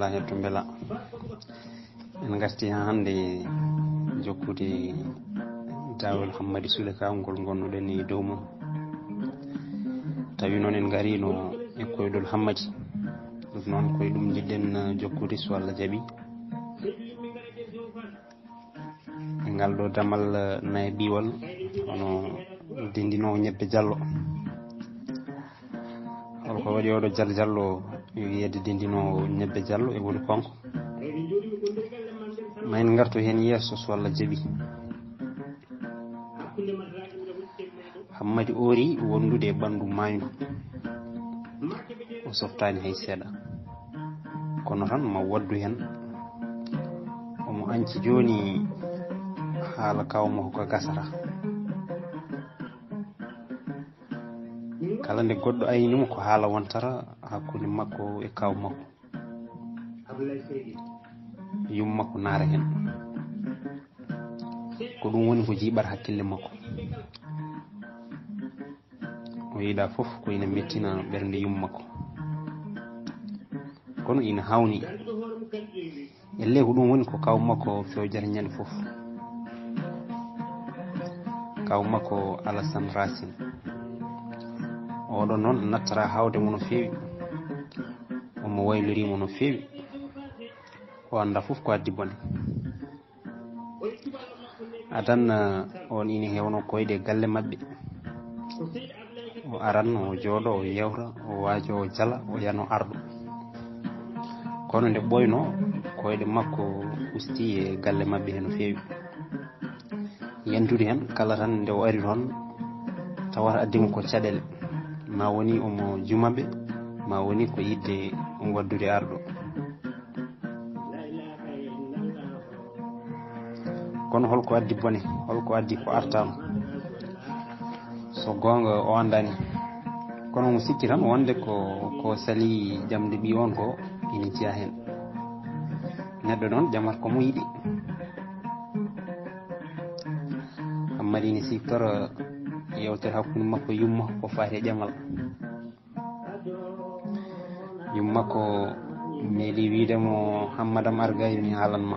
Allah hebto bela en garti hande jokkude Dawol Hammadi Sule kawngol gonnuɗen e dow mum tawi noon en garino e koydol Hammadi ɗum noon koye ɗum jiɗɗen jokkude so Allah jaaɓi e ngal ɗo damal naye ɓiwol hono dendinowo ñebbe Diallo holko waɗi oɗo Diallo wiyede dendinowo ñebbe Diallo e woni konko ma en gartu hen yesso so Allah jaaɓi. Hammadi ori wondude e ɓandu mayndu o softani hay seeɗa kono tan ma waddu hen omo anci joni haala kawmo ko gasata kala nde goɗɗo aynimo ko haala wontara hakkude makko e kaw makko yummakko naara hen ko ɗum woni ko jiiɓata hakkille makko o yiɗa foof ko ina mettina ɓernde yummakko kono ina hawni elle ko ɗum woni ko kaw makko fewjata ñande foof kaw makko Alassane Racine oɗo noon nattara hawde mo no fewi omo waylorimo no fewi o anda foof ko addi bone adan on ina hewno koyɗe galle mabɓe o aran o jooɗo o yewta o waajo o jala o yano arɗo kono nde ɓoyno koyɗe makko usti e galle mabɓe he no fewi yentude hen kala tan nde o ari toon tawata addimo ko caɗele ma woni omo jumaɓe ma woni ko yidde waddude arɗo kono holko addi bone holko addi ko artano so gonga o andani kono mo sikki tan wonde ko sali jamde ɓi on ko ina jiya hen neɗɗo noon jamata komo yiɗi Hammadi ne siftora yewtere hakkude makko yumma ko fati e ƴamal yummakko meeɗi widemo Hammadam Argayi ni haalanma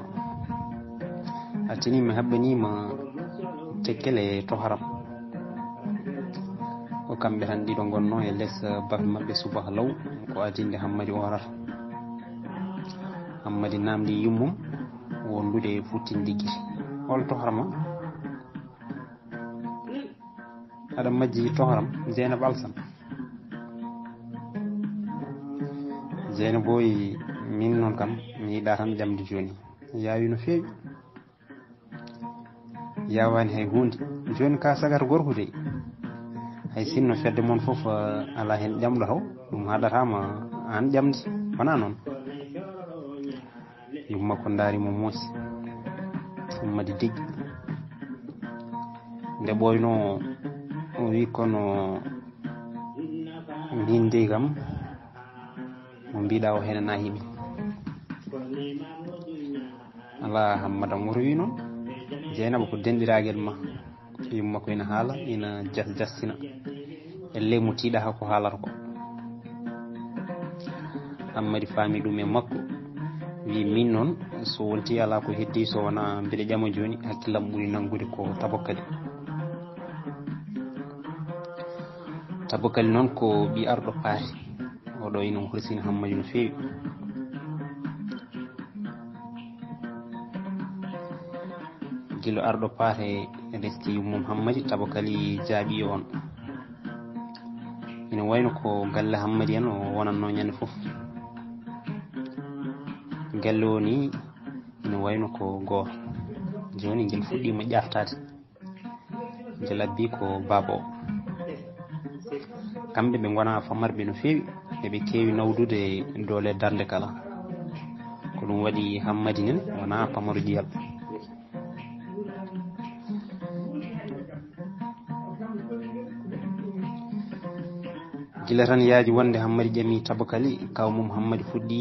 attini mi haɓɓanima tekkele toharam ko kamɓe tan ɗiɗo gonno e less bafe mabɓe subaka law ko adinde Hammadi orata Hammadi namdi yummum wondude e futtindiggiri hol toharama aɗa majji toharam Zeynab Alsan Zeynab boy min noon kam mi yiɗa tan jamde joni yawi no fewi yawani hay hunde joni ka sagata gorko de hay sinno fedde mon foof ala hen ƴamɗo taw ɗum haɗatama an ƴamde wona noon yummakko daarimo moosi Hammadi deggi nde ɓoyno o wi kono min de kam mo mbiɗa o henana hiɓe ala Hammadam woro wi noon Jeynaba ko denɗiragel ma yummakko ina haala ina jastina elle mo tiiɗa hakko haalata ko Hammadi faami ɗum e makko wi min noon so wonti ala ko heddi so wona mbiɗa ƴama joni hakkillam ɓuuri nangude ko tabakali noon ko ɓi arɗo paati oɗo ina horsini Hammadi no fewi gilo arɗo paate resti yummum Hammadi tabakali jaaɓi on ina wayno ko galle Hammadi en o wonanno ñande foof galle o ni ina wayno ko goto joni ngel fuɗɗima ƴaftade ngel abbi ko baba o kamɓe ɓe gona famarɓe no fewi eɓe kewi nawdude doole darde kala ko ɗum waɗi Hammadi nen wona pamaro diyal gila tan yaaji wonde Hammadi ƴami tabakali kawmum Hammadi fuɗɗi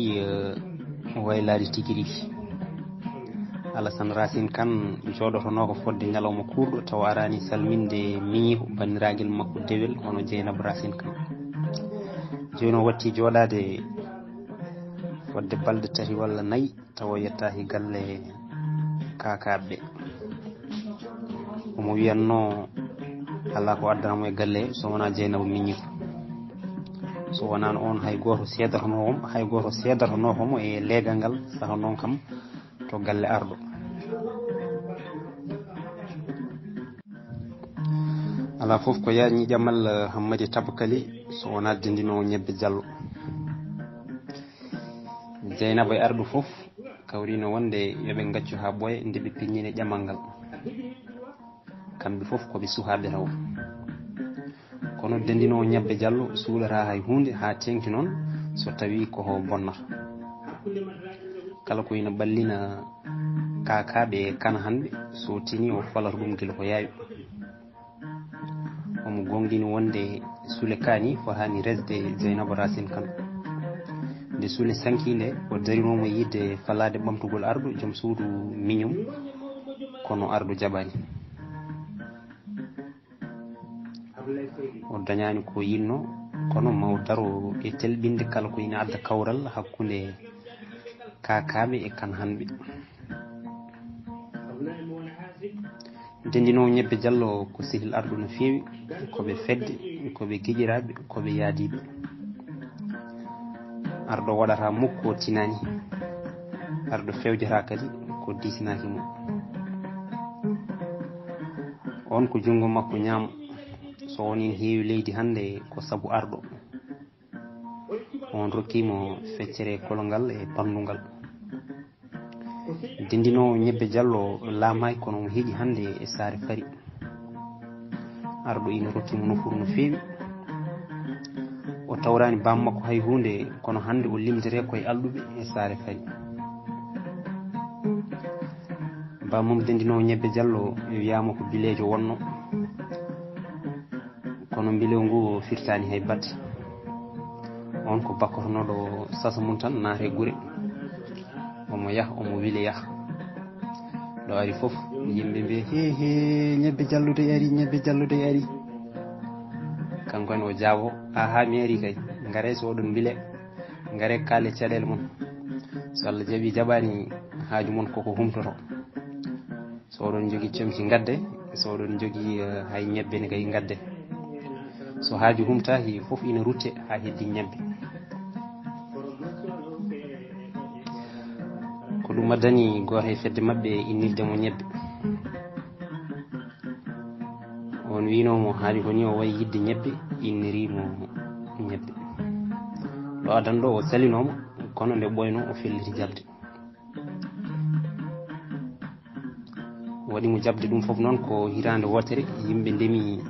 waylade tigui rigui Alassane Racine Kane jooɗotonoko fodde ñalawma kurɗo taw arani salminde miñiko banniragel makko dewel hono Dieynaba Racine Kane joni o watti jooɗade wadde balɗe 3 walla 4 tawa yettahi galle kakaɓe omo wiyanno ala ko addanamo e galle so wona Dieynaba miñi ko so wonano on hay goto seedatonomo e leegal ngal saaha noon kam to galle arɗo. ala foof ko yañi ƴamal Hammady Tabakali so wona dendinowo ñebbe Diallo. Dieynaba e arɗo foof kawrino wonde yoɓe gaccu ha ɓooya nde ɓe piññine ƴamal ngal, kamɓe foof koɓe suhaɓe taw, kono dendinowo ñebbe Diallo suuɗata hay hunde ha tengti noon so tawi koko bonnata. kala ko ina ɓallina kakaɓe e kana hanɓe so tini o falata ɗum gila ko yaawi. omo gonɗini wonde suule kani fotani resde Dieynaba Racine Kane. nde suule sanki nde o darinomo yidde falade ɓamtugol arɗo joom suudu miñum, kono arɗo jaɓani. o dañani ko yinno, kono maw daro e telɓinde kala ko ina adda kawral hakkude kakaɓe e kan hanɓe. dendinowo ñebbe Diallo ko sehil arɗo no feewi, koɓe fedde, koɓe giƴiraɓe, koɓe yaadiɓe. arɗo waɗata mukko ko tinani, arɗo fewjata kadi ko disinaki mum. on ko jungo makko ñaamo, so woni heewi leydi hande ko saabu arɗo. on rokkimo feccere kolongal e bandungal. dendinowo ñebbe Diallo laamay kono mo heeƴi hande e saare fari. arɗo ina rokkimo nofuru no feewi, o tawrani bammakko hay hunde, kono hande o limdete koye alɗuɓe e saare fari. bammum dendinowo ñebbe Diallo wiyama ko bilejo wonno, kono bilew ngu firtani hay badde. on ko bakkotonoɗo sasa mum tan naate guure, omo yaha omo wile yaha. ɗo ari foof yimɓe mbiya he ñebbe Diallo de ari, ñebbe Diallo de ari. kanko en o jaabo ha mi ari kay, ngare so oɗon bile, ngare kaale caɗele mon, so Allah jaaɓi jaɓani haaju mon koko humtoto. so oɗon jogui comci gadde, so oɗon jogui hay ñebbe ne kay gadde. so haaju humtaki foof ina rutte ha heddi ñebbe. ko ɗum addani goto e fedde mabɓe innildemo ñebbe. on winomo haali ko ni o wayi yidde ñebbe, innirimo ñebbe. ɗo addan ɗo o salinomo, kono nde ɓoyno o felliti jabde. waɗimo jabde ɗum foof noon ko hitande wotere, yimɓe ndemi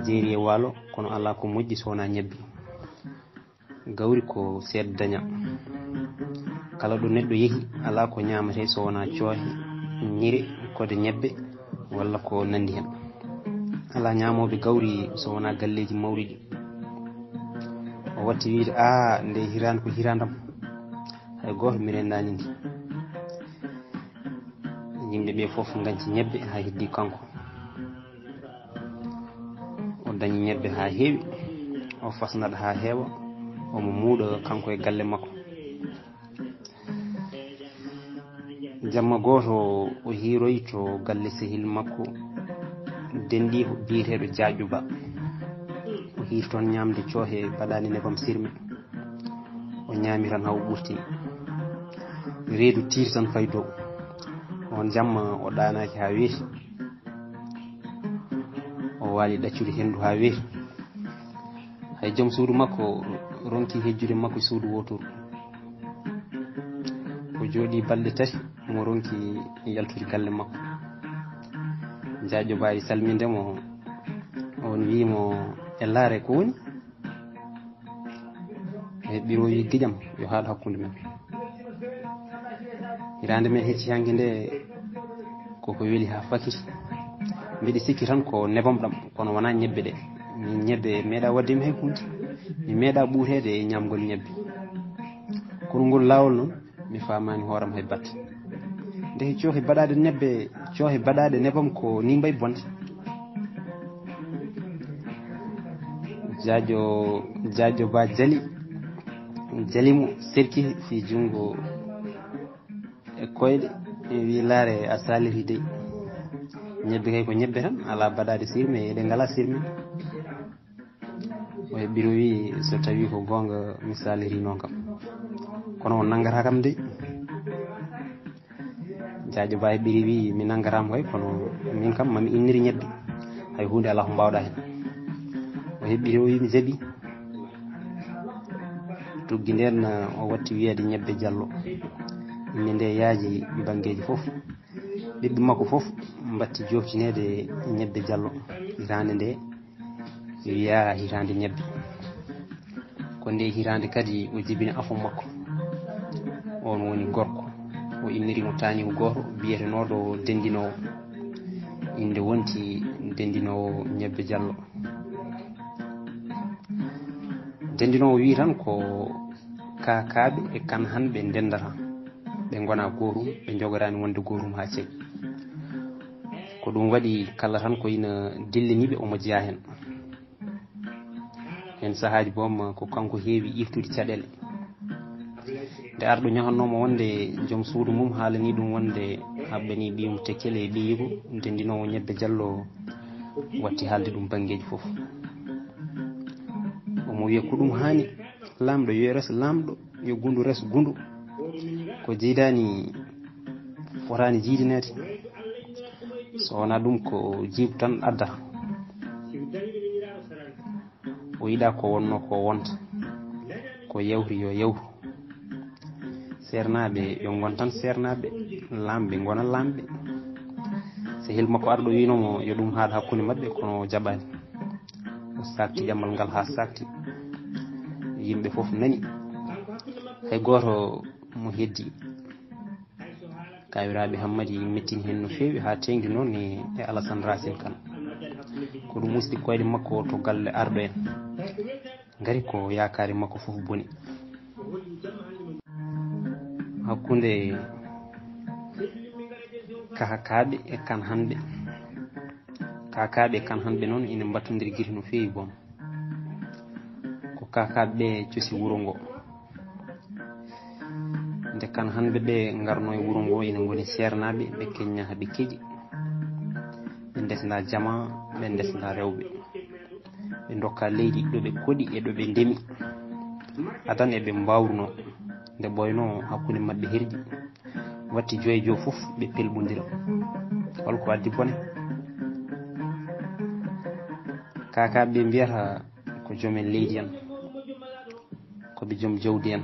jeeri e waalo, kono ala ko moƴƴi sowona ñebbe. gawri ko seeɗa daña, kala ɗo neɗɗo yeehi ala ko ñamate so wona coohe, ñire, kode ñebbe, walla ko nandi hen. ala ñamoɓe gawri so wona galleji mawɗi ɗi. o watti wiide a nde hirande ko hirandam, hay goto mi rendani ndi. yimɓeɓe foof ganci ñebbe ha heddi kanko. o dañi ñebbe ha heewi, o fasnaɗa ha heewa, omo muuɗa kanko e galle makko. jamma goto o hiiroyi to galle sehil makko dendiho biyeteɗo Diadio Ba. o hiiri toon ñamde coohe baɗani nebam sirme, o ñami tan haw ɓurtini, reedu tiiri tan fay dow. on jamma o ɗanaki ha weeti, o waali ɗaccude hendu ha weeti. hay joom suudu makko ronki hejjude makko e suudu wotoru. o jooɗi balɗe 3 mo ronki yaltude galle makko. Diadio Ba salmindemo, on wiimo e laare ko woni e ɓiroyi guiƴam yo haal hakkude men. hirande men hecci hanki nde koko weeli ha fakiti. mbiɗa sikki tan ko nebam ɗam, kono wona ñebbe ɗe. min ñebbe meeɗa waddemi hay hunde, mi meeɗa ɓuutede e ñamgol ñebbe. kono ngol lawol noon mi famani hooram hay batte. nde coohe baɗade nebbe, coohe baɗade nebam ko ni mbay bonde. Diadio Ba jali, jalimu serki fi jungo e koyɗe wi laare a saliri dey ñebbe kay ko ñebbe tan ala baɗade sirme eɗe ngala sirme o heɓɓiri wi so tawi ko gonga mi saliri noon kam kono on nanggata kam dey jaajo ba heɓɓiri wi mi nanggatama kay kono min kam mami inniri ñebbe hay hunde ala ko mbawɗa hen o heɓɓiri o wi mi jaaɓi tuggi nden o watti wiyede ñebbe Diallo inde nde yaaji banggueji foof ɓiɓɓe makko foof mbatti joftinede ñebbe Diallo hitande nde wiya hitande ñebbe ko nde hitande kadi o jibini afo makko on woni gorko o innirimo tañigo goto biyetenoɗo dendinowo inde wonti dendinowo ñebbe Diallo dendinowo wi tan ko kakaɓe e kan hanɓe ndendata ɓe gona gorum ɓe jogorani wonde gorum ha ceeƴ ko ɗum waɗi kala tan ko ina dilliniɓe omo jeeya hen sahaji boom ko kanko heewi iftude caɗele nde arɗo ñahannomo wonde joom suudu mum haalani ɗum wonde haɓɓani ɓiyum Tekkele e ɓiyigo dendinowo ñebbe Diallo watti haalde ɗum banggueji foof omo wiya ko ɗum hani lamɗo yo res lamɗo yo gundu res gundu ko jeydani fotani jiidinede so wona ɗum ko jiibu tan addata o yiɗa ko wonno ko wonta ko yawri yo yawru sernaɓe yo gon tan sernaɓe lamɓe gona lamɓe sehil makko arɗo winomo yo ɗum haɗa hakkude mabɓe kono jaɓani o sakti ƴammal ngal ha sakti yimɓe foof nani hay goto mo heddi kawiraɓe Hammadi mettini hen no fewi ha tengdi noon e Alassane Racine Kane ko ɗum usdi koyɗe makko to galle arɗo en gari ko yakare makko foof boni hakkude kakaɓe e kan hanɓe kakaɓe e kan hanɓe noon ina mbattodiri guite no fewi boom ko kakaɓe coosi wuuro ngo nde kan hanɓe ɓe garno e wuuro ngo ina goni sernaɓe ɓe keñña ɓe keeƴi ɓe ndesda jama ɓe ndesda rewɓe ɓe dokka leydi ɗoɓe koɗi e ɗoɓe ndemi adan eɓe mbawruno nde ɓoyno hakkude mabɓe herƴi watti joyi jo foof ɓe pelɓodira holko addi bone kakaɓe mbiyata ko joomen leydi en koɓe joom jawdi en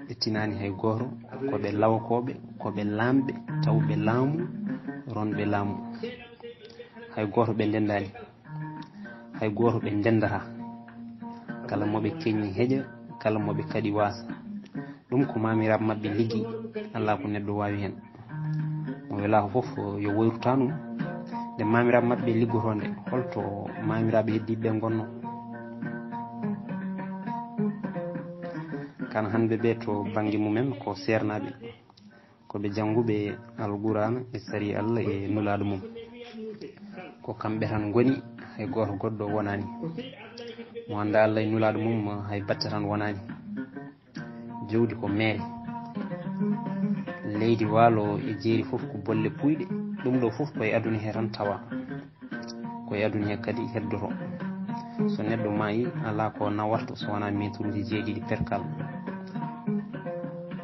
ɓe tinani hay goto koɓe lawakoɓe koɓe lamɓe tawɓe laamu ronɓe laamu hay goto ɓe ndendani hay goto ɓe ndendata kala moɓe keññi heeƴa kala moɓe kadi waasa ɗum ko mamiraɓe mabɓe liggi ala ko neɗɗo wawi hen mo welako foof yo woyrutanu nde mamiraɓe mabɓe liggotonde holto mamiraɓe heddiɓe gonno kan hanɓe ɓe to banggue mumen ko sernaɓe koɓe jangguɓe Alqur'ana e sari Allah e nulaɗo mum ko kamɓe tan goni hay goto goɗɗo wonani mo anda Allah e nulaɗo mum hay batte tan wonani jawdi ko meere leydi waalo e jeeri foof ko bolle puyɗe ɗum ɗo foof koye aduna he tan tawa koye aduna he kadi heddoto so neɗɗo maayi ala ko nawarta so wona métre uji jeeɗiɗi perkal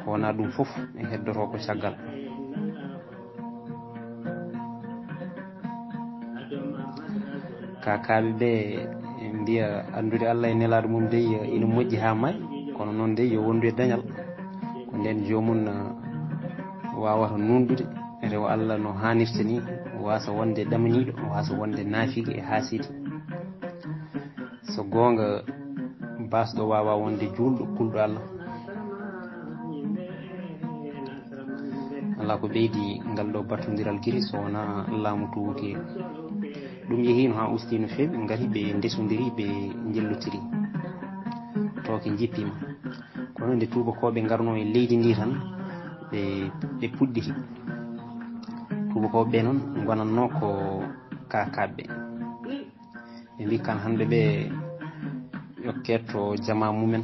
ko wona ɗum foof e heddoto ko caggal kakaɓe ɓe mbiya andude Allah e nelaɗo mum dey ina moƴƴi ha may kono noon dey yo wondu e dañal ko nden jomum wawata nundude rewa Allah no hannirta ni wasa wonde ɗamaniɗo wasa wonde naafigue e haasidi so gonga basɗo wawa wonde julɗo kulɗo Allah ala ko ɓeydi ngal ɗo battodiral guiri so wona laamu tuwuki ɗum yehino ha usti no fewi gari ɓe ndesodiri ɓe jellotiri toke jippima kono nde tubakoɓe garno e leydi ndi tan ɓe puɗɗiti tubakoɓe ɓe noon gonanno ko kakaɓe ɓe mbi kan hanɓe ɓe yo ketto jama mumen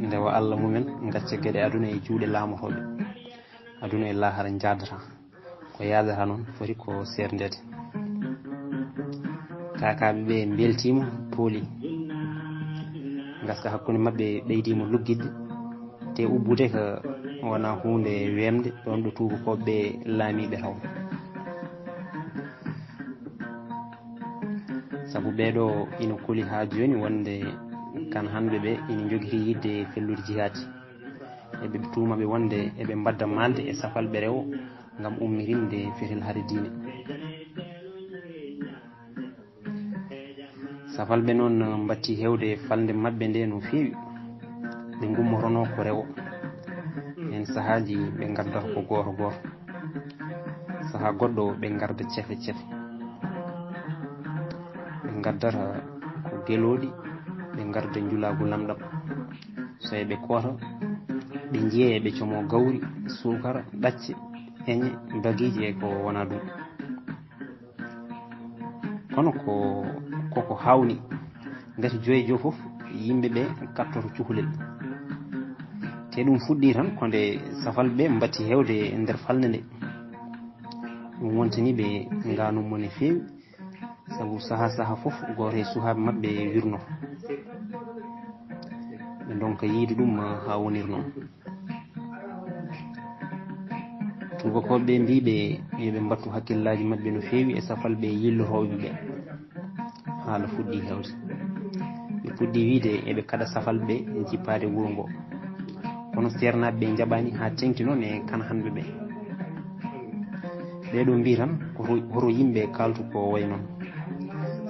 ndewa Allah mumen gacca gueɗe aduna e juuɗe laamotoɓe aduna e lahara jadata ko yadata noon foti ko serdede kakaɓe ɓe beltima pooli gaska hakkude mabɓe ɓeydima luggidde te ubbude ko wona hunde wemde ɗon ɗo tubakoɓe laamiɓe taw saabu ɓeɗo ina kuuli ha joni wonde kan hanɓe ɓe ina joguiri yidde fellude jihadi eɓe tumaɓe wonde eɓe mbadda malde e safalɓe rewo gam ummirinde fetel haade diine safalɓe noon batti hewde falde mabɓe nde no fewi ɓe gummorono ko rewo hen sahaji ɓe gardata ko goto goto saaha goɗɗo ɓe garda ceefe ceefe ɓe gaddata ko gueloɗi ɓe garda julagu lamɗam so eɓe koota ɓe jeeya ɓe coomo gawri sukara ɗacce eñe baguiji e ko wona ɗum kono koko hawni gati joyi jo foof yimɓeɓe kattoto cukalel te ɗum fuɗɗi tan ko nde safalɓe mbatti hewde e nder falde nde ɗum wontani ɓe ganummo no fewi saabu saaha foof goto e suhaɓe mabɓe wirno ɓe donka yiide ɗum ha wonir noon tubakoɓe mbiɓe yoɓe mbattu hakkillaji mabɓe no fewi e safalɓe yillotoɓe ɓe haala fuɗɗi hewde ɓe puɗɗi wiide eɓe kaɗa safalɓe jippade wuuro ngo kono sernaɓe ɓe jaɓani ha tengti noon e kan hanɓe ɓe ɓeɗo mbi tan hoto yimɓe kaltu ko way noon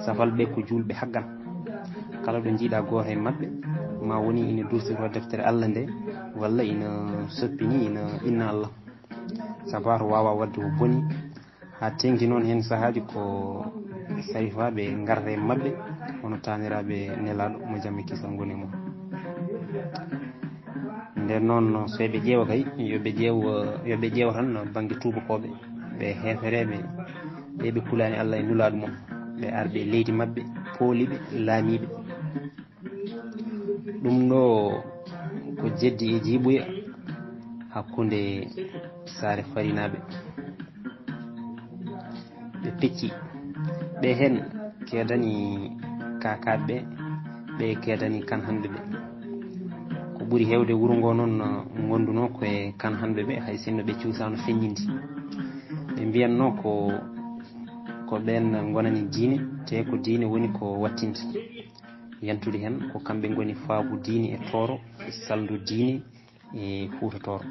safalɓe ko julɓe haggan kala ɗo jiiɗa goto e mabɓe ma woni ina dursito deftere Allah nde walla ina soppini ina inna Allah sabato wawa wadde ko boni ha tengti noon hen sahaji ko sarifaɓe garta e mabɓe hono taniraɓe nelaɗo mo jamme kisal goni mum nden noon so eɓe ƴeewa kay yoɓe ƴeewa tan banggue tubakoɓe ɓe hefereɓe ɓeɓe kulani Allah e nulaɗo mum ɓe arɓe leydi mabɓe pooliɓe laamiɓe ɗum ɗo ko jeddi e jiiɓoya hakkude saare farinaɓe ɓe pecci ɓe hen kedani kakaɓe ɓe kedani kan hanɓe ɓe ko ɓuuri hewde wuuro ngo noon gonduno koye kan hanɓe ɓe hay sinno ɓe cuusano feññinde ɓe mbiyanno ko ɓen gonani diine te ko diine woni ko wattinta yantude hen ko kamɓe goni faabu diine e tooro e saldu diine e fuuta tooro